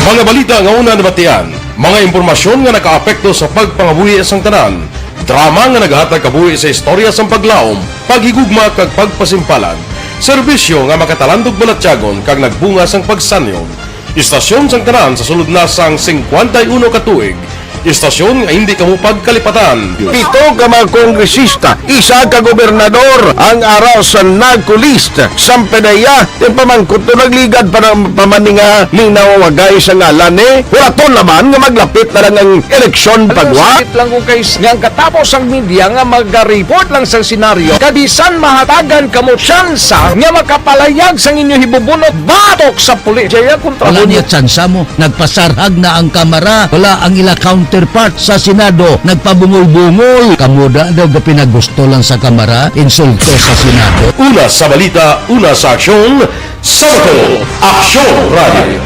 Mga balita nga una nabatian, mga impormasyon nga nakaapekto sa pagpangabuhi sang tanan, drama nga naghatag kabuhi sa istorya sang paglaom, paghigugma kag pagpasimpalan, serbisyo nga makatalandog balatyagon kag nagbunga sang pagsanyon. Istasyon sang tanan sa sulod na sang 51 katuig. Istasyon nga hindi kamupag kalipatan. 7 ka mga kongresista, 1 ka gobernador ang araw sa nagkulist sa pedaya yung pamangkot to nagligad para pamaninga linaw wagay sa ngalan wala to naman nga maglapit na lang ang eleksyon pagwa. Sakit lang kung kayo nga katapos ang media nga mag-report lang sa senaryo kabisan mahatagan kamo tsansa nga makapalayag sa inyo hibubunot batok sa pulis. Jaya kontra Wala niya tsansa mo. Nagpasarhag na ang kamera. Wala ang ila counterpart sa Senado. Nagpabungol-bungol. Kamuda daw pinagusto lang sa kamera. Insulto sa Senado. Una sa balita, una sa aksyon, Sabado, Aksyon Radio.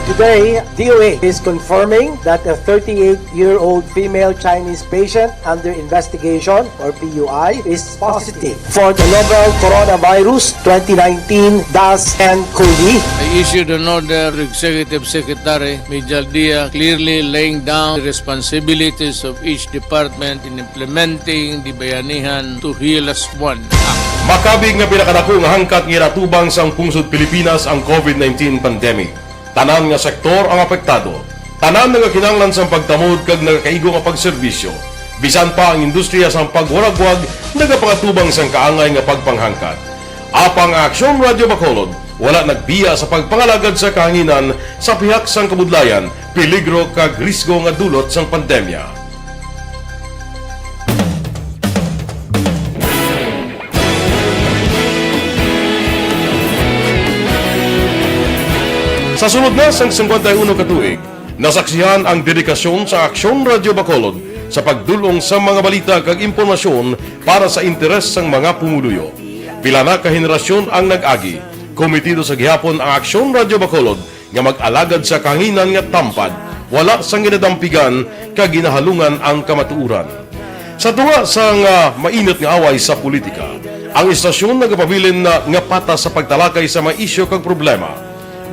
Today, DOA is confirming that a 38-year-old female Chinese patient under investigation, or PUI, is positive for the novel coronavirus 2019-10-CoV. I issued an order to Executive Secretary Major Dia clearly laying down the responsibilities of each department in implementing the Bayanihan to Heal as One Act. Makabig nga pinakadako nga hangkat nga natubang sang pungsod Pilipinas ang COVID-19 pandemic. Tanan nga sektor ang apektado. Tanan nga kinahanglan sang pagtamod kag nagakaigo nga pagserbisyo. Bisan pa ang industriya sang pagwaragwag nagapangatubang sang kaangay nga pagpanghangkat. Apang Aksyon Radio Bacolod, wala nagbiya sa pagpangalagad sa kahanginan sa pihak sang kabudlayan, peligro kag risgo nga dulot sang pandemya. Sa sunod na sang 51 katuig, Nasaksihan ang dedikasyon sa Aksyon Radio Bacolod sa pagdulong sa mga balita kag impormasyon para sa interes ng mga pumuluyo. Pila na ka henerasyon ang nag-agi. Komitido sa gihapon ang Aksyon Radio Bacolod nga mag-alagad sa kanginan nga tampad, wala sang ginadampigan kag ginahalungan ang kamatuuran. Sa tunga sa mainit nga away sa politika, ang istasyon nagapabilin na nga pata sa pagtalakay sa mga isyu kag problema.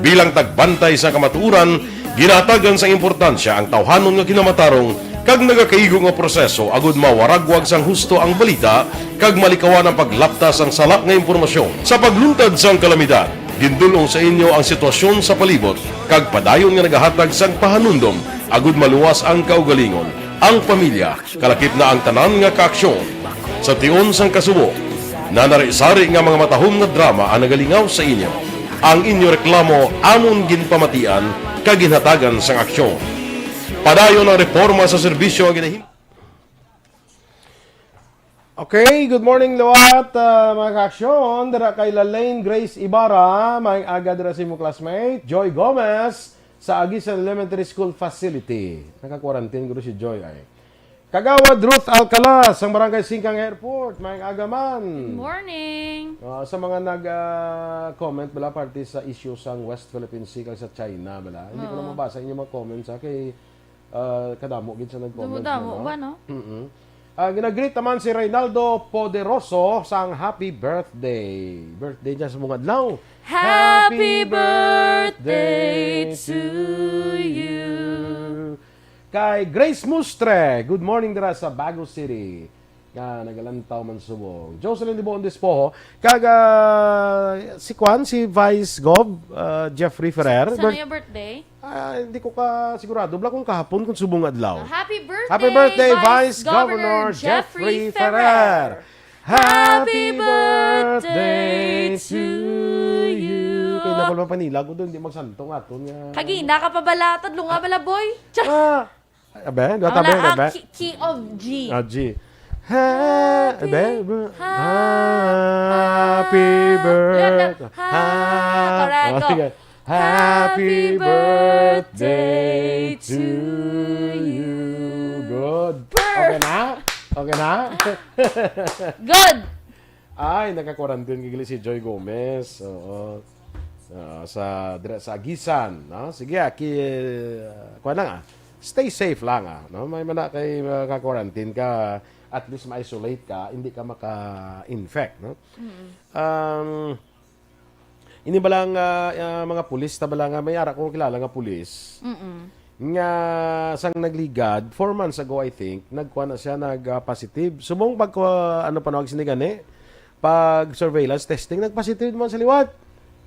Bilang tagbantay sa kamatuuran, ginatagan sa importansya ang tawhanon nga kinamatarong kag nagakaigo nga proseso agud mawaragwag sang husto ang balita kag malikawan ang paglaptas ang sala nga impormasyon. Sa pagluntad sang kalamidad, gindulong sa inyo ang sitwasyon sa palibot kag padayon nga nagahatag sang pahanundom agud maluwas ang kaugalingon, ang pamilya, kalakip na ang tanan nga kaaksyon. Sa tion sang kasubo, nanari-sari nga mga matahom nga drama ang nagalingaw sa inyo. Ang inyo reklamo amon ginpamatian kag ginhatagan sang aksyon. Padayon ang reforma sa serbisyo ang ginahim. Okay, good morning lawat mga kaaksyon. Dara kay Lalaine Grace Ibarra, may aga dara si mo classmate Joy Gomez sa Agisan Elementary School Facility. Naka-quarantine guro si Joy ay. Kagawad Ruth Alcala sa Barangay Singkang Airport, may agaman. Good morning. Sa mga nag-comment bala parte sa issue sa West Philippine Sea kag sa China bala. Hindi ko na mabasa inyo mga comments sa kay kadamo gid sa nag-comment. Damo ba no? Ginagreet naman si Reynaldo Poderoso sang happy birthday. Birthday niya sa mga adlaw. Happy birthday to you. Kay Grace Mustre, good morning dira sa Bago City. Nagalantaw man subong. Jocelyn de Bondes po. Kaga si Vice Gov Jeffrey Ferrer. Saan yung birthday? Hindi ko ka sigurado. Bla kung kahapon kung subong adlaw. Happy birthday! Happy birthday, Vice Governor Jeffrey Ferrer! Happy birthday to you! Kaya na pala panila ko doon, hindi magsantong ato nga. Kagina ka pa bala, tadlo nga bala boy. Abe, tabi. Key of G. G. Happy birthday. Correct. Happy birthday to you. Good. Okay na? Good. Ay, naka-quarantine gigili si Joy Gomez. Oo. Sa Agisan, no? Sige, kuha lang stay safe lang no? May mana kay ka-quarantine ka, at least ma-isolate ka, hindi ka maka-infect, no? Ini balang mga pulis ta balang may ara ko kilala nga pulis. Nga sang nagligad 4 months ago I think, nagkuha na siya nag-positive. Subong pag ano panawag sinigani, pag surveillance testing nag-positive man sa liwat.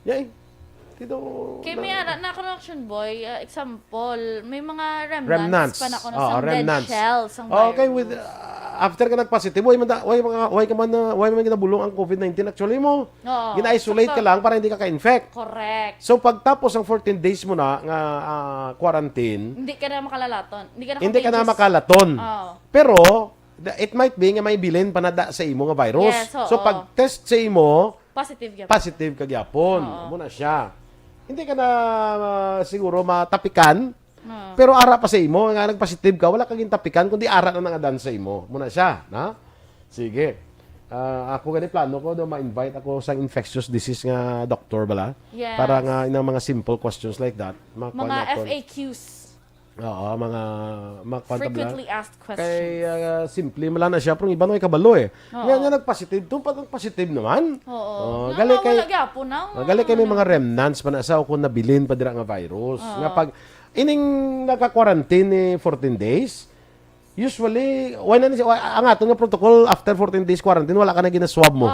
Yay. Kay may ara na connection boy, example, may mga remnants pa na kuno sa dead cells ang virus. Okay, with after ka nag-positive, why man ginabulong ang COVID-19 actually mo. Gina-isolate ka lang para hindi ka ka-infect. Correct. So pagtapos ang 14 days mo na nga quarantine, hindi ka na makalalaton. Hindi ka na makalaton. Pero it might be nga may bilin panada sa imo nga virus. Yes, so pag test sa imo, positive ka gyapon. Muna siya. Hindi ka na siguro matapikan. Pero ara pa sa imo nga nagpositive ka, wala kang tapikan kundi ara na nga dan sa imo. Muna siya, na? Sige. Ako gani plano ko do ma-invite ako sa infectious disease nga doktor bala. Yes. Para nga inang mga simple questions like that. Mga FAQs. Oo, mga frequently asked questions. Kay simple mala na siya, pero iba no kabalo eh. Nga nagpositive, pag nagpositive naman. Gali kay may mga remnants pa na sa kung nabilin pa dira nga virus. Nga pag ining naka-quarantine 14 days, usually ang ato nga protocol after 14 days quarantine wala ka na ginaswab mo.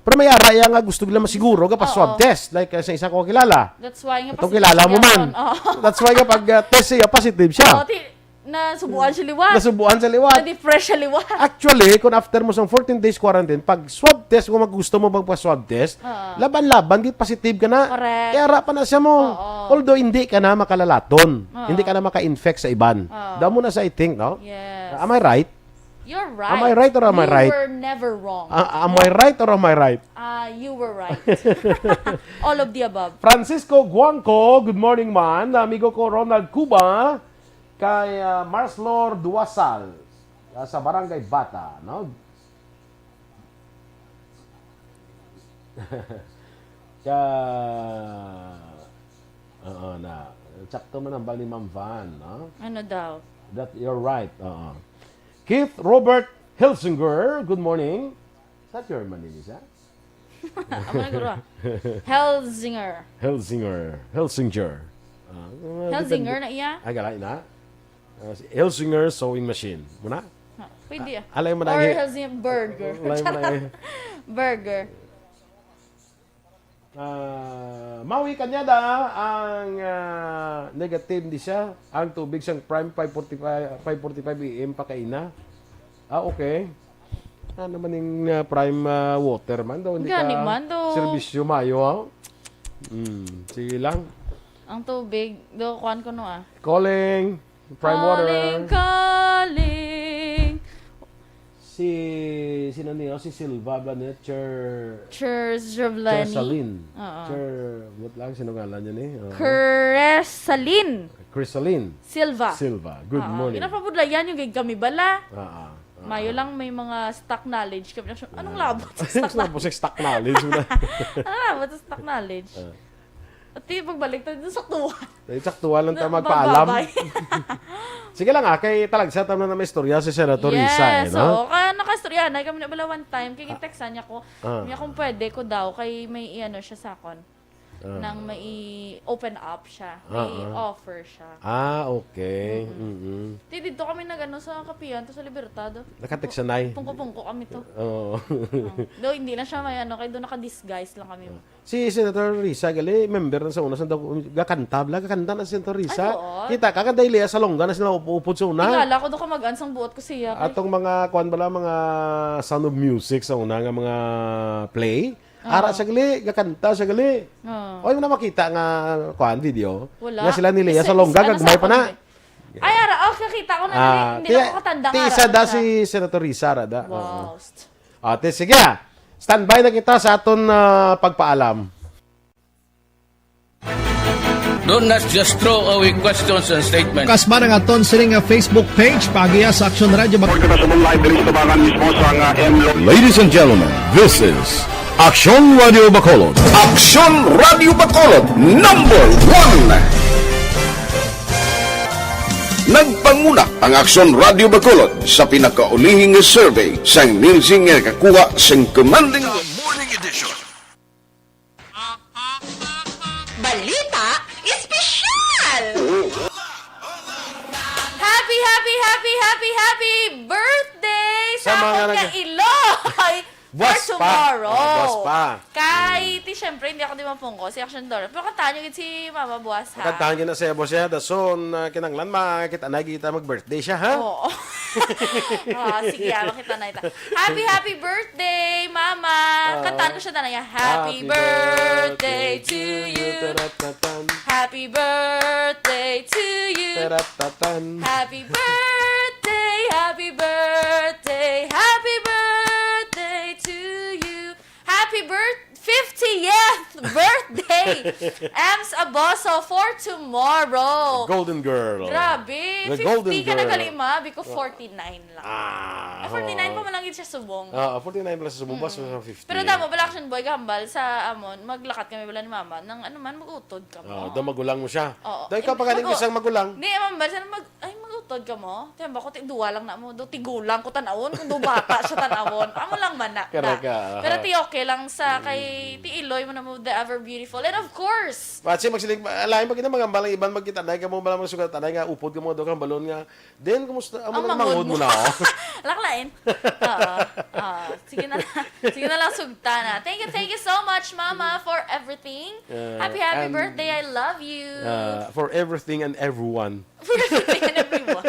Pero may araya nga gusto nila masiguro ka pa swab test like sa isa ko kilala. That's why nga kilala mo man. That's why nga pag test siya positive siya. Nasubuan sa liwat. Na-depress siya liwat. Actually, kung after mo sa 14 days quarantine, pag swab test, kung gusto mo magpa-swab test, laban-laban, positive ka na. Correct. Kaya harapan na siya mo. Although, hindi ka na makalalaton. Hindi ka na maka-infect sa iban. Daw mo na sa I think, no? Yes. Am I right? You're right. Am I right or am I right? You were never wrong. Am I right or am I right? You were right. All of the above. Francisco Guangco, good morning man. Amigo ko Ronald Cuba, kay Marslor Duasal, sa Barangay Bata. No? Sakto man ang bali Ma'am Van. No? Ano daw? That you're right. Keith Robert Helsinger, good morning. Is that your Manilisa? Helsinger. Helsinger. Helsinger na iya? Galay na. Helsinger sewing machine. Muna? Pwede Alay mo Or na. Helsinger burger. Alay mo na. Burger. Mawi kanya da ang negative di siya. Ang tubig siyang prime 545 EM pa kaina. Okay. Naman yung prime water man daw. Hindi Gani ka man daw. servisyo mayo. Sige lang. Ang tubig, do kuan ko no Calling. Prime water. Calling. Sino niyo? Si Silva Blanet. Chersalin. What lang? Sino ngalan niya ni? Crisalin. Silva. Good morning. Pinapabudla yan yung kami bala. Mayo lang may mga stock knowledge. Anong labot sa stock knowledge? Stock knowledge. Anong labot sa stock knowledge? At pagbalik tayo dun sa saktuhan. Saktuhan lang tayo magpaalam. Sige lang kay talag sa tama na may istorya si Senator Risa. Yes, so kaya naka-istorya na kami na bala one time. Kaya textan niya ko, niya kung pwede ko daw, kay may siya sa akon. Nang may open up siya. May offer siya. Okay. Dito kami nag sa Kapiyan, to sa Libertad. Nakateksanay. Pungko-pungko kami to. Oo. Do hindi na siya may kay do naka-disguise lang kami. Si Senator Risa, gali, member na sa una, gakanta na si Senator Risa. Kita, kakanda ilia sa longga na sila upupod sa una. Tingala ko do ka mag-ansang buot ko siya. Atong mga, mga Sound of Music sa una, nga mga play. Ara siya gali, gakanta siya gali. O yung na makita nga video. Wala. Nga sila niliya sa longga, gagmay pa na. Ay, ara, kita ko na hindi na ako katanda nga. Isa da si Senator Risa, rada. Wow. Sige, standby na kita sa aton pagpaalam. Do not just throw away questions and statements. Kasbarang aton sining nga Facebook page pagiya sa Aksyon Radio Ladies and gentlemen, this is Aksyon Radio Bacolod. Aksyon Radio Bacolod, #1. Nagpanguna ang Aksyon Radio Bacolod sa pinakaulihing survey sa nilsing nga kakuha sa commanding morning edition. Balita espesyal! Happy birthday Sa sa mga akong Iloy! Buwas for pa. tomorrow. Buwas pa. Kay, syempre, hindi ako di mapungko, si Aksyon Doran. Pero kantaan nyo si Mama Buwas, ha? Kantahan niya na siya, boss siya. Dason, kinanglan, makakita na kita mag-birthday siya, ha? Oo. Sige, makita na ita. Happy birthday, Mama! Kantaan ko siya na niya. Happy birthday to you. Happy birthday to you. Happy birthday, happy birthday, happy birthday to you. Happy 50th birthday, Ems Aboso, for tomorrow. Golden girl. Grabe. The 50 golden ka na girl. galima, because 49 lang. 49 pa man lang yun siya subong. 49 plus sa bubas sa 50. Pero damo, bala Action Boy, gambal sa amon, maglakat kami bala ni Mama, nang ano man, mag-utod ka mo. Daw magulang mo siya. Oo. Daw ikaw pagaling isang magulang. Hindi, mambal, sana mag-utod ka mo. Tiyan ba, ko duwa lang na mo, do tigulang ko tanawon, kung do bata siya tanawon. Amo lang man na. Correct. Pero ti okay lang sa kay ti Iloy mo na mo, the ever beautiful. And of course, Patsi magsilig, alahin pag ina mga balang iban magkita na ka mo bala mo sugat tanay nga upod ka mo do kang balon nga. Then kumusta amo ang na mangod mo na ako. Laklain. Sige na lang sugta na. Thank you so much, Mama, for everything. Happy and, birthday. I love you. For everything and everyone. For everything and everyone.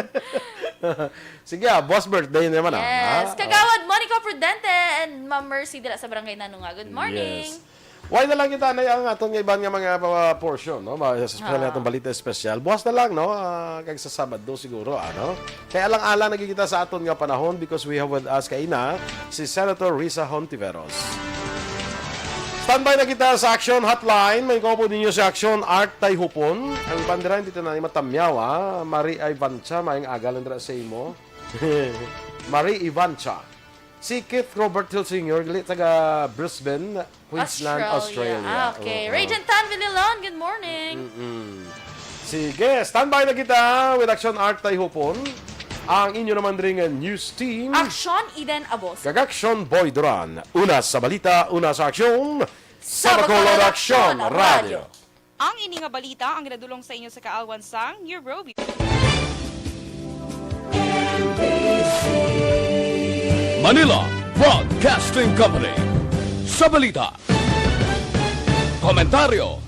Sige, boss birthday naman. Yes. Kagawad Monica Prudente and Ma'am Mercy dila sa Barangay Nanunga. Good morning. Yes. Why na lang kita na ang aton nga iban nga mga portion, no? Sa atong balita espesyal. Buwas na lang, no? Kag sa Sabado siguro, ano? Kaya alang-alang nagkikita sa aton nga panahon because we have with us kaina si Senator Risa Hontiveros. Standby na kita sa Aksyon Hotline. May kaupo ninyo si Aksyon Art Tayhupon. Ang bandiran dito na ni Matamyawa, Marie Ivancha, maing agalan dira sa imo. Marie Ivancha. Si Keith Robert Hill Sr., taga Brisbane, Queensland, Australia. Okay. Regent Tan Villalon, good morning. Sige, standby na kita with Aksyon Art Tayhupon. Ang inyo naman ring news team. Aksyon Eden Abos. Kag-Aksyon Boy Duran. Una sa balita, una sa aksyon. Sa Bacolod Aksyon Radio. Ang ini nga balita ang ginadulong sa inyo sa kaalwan sang Eurobi. Manila Broadcasting Company. Sa balita, komentaryo,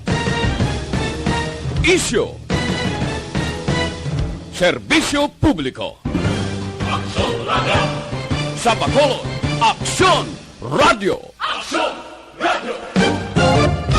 issue, serbisyo publiko. Aksyon Radio. Sa Bacolod, Aksyon Radio. Aksyon Radio.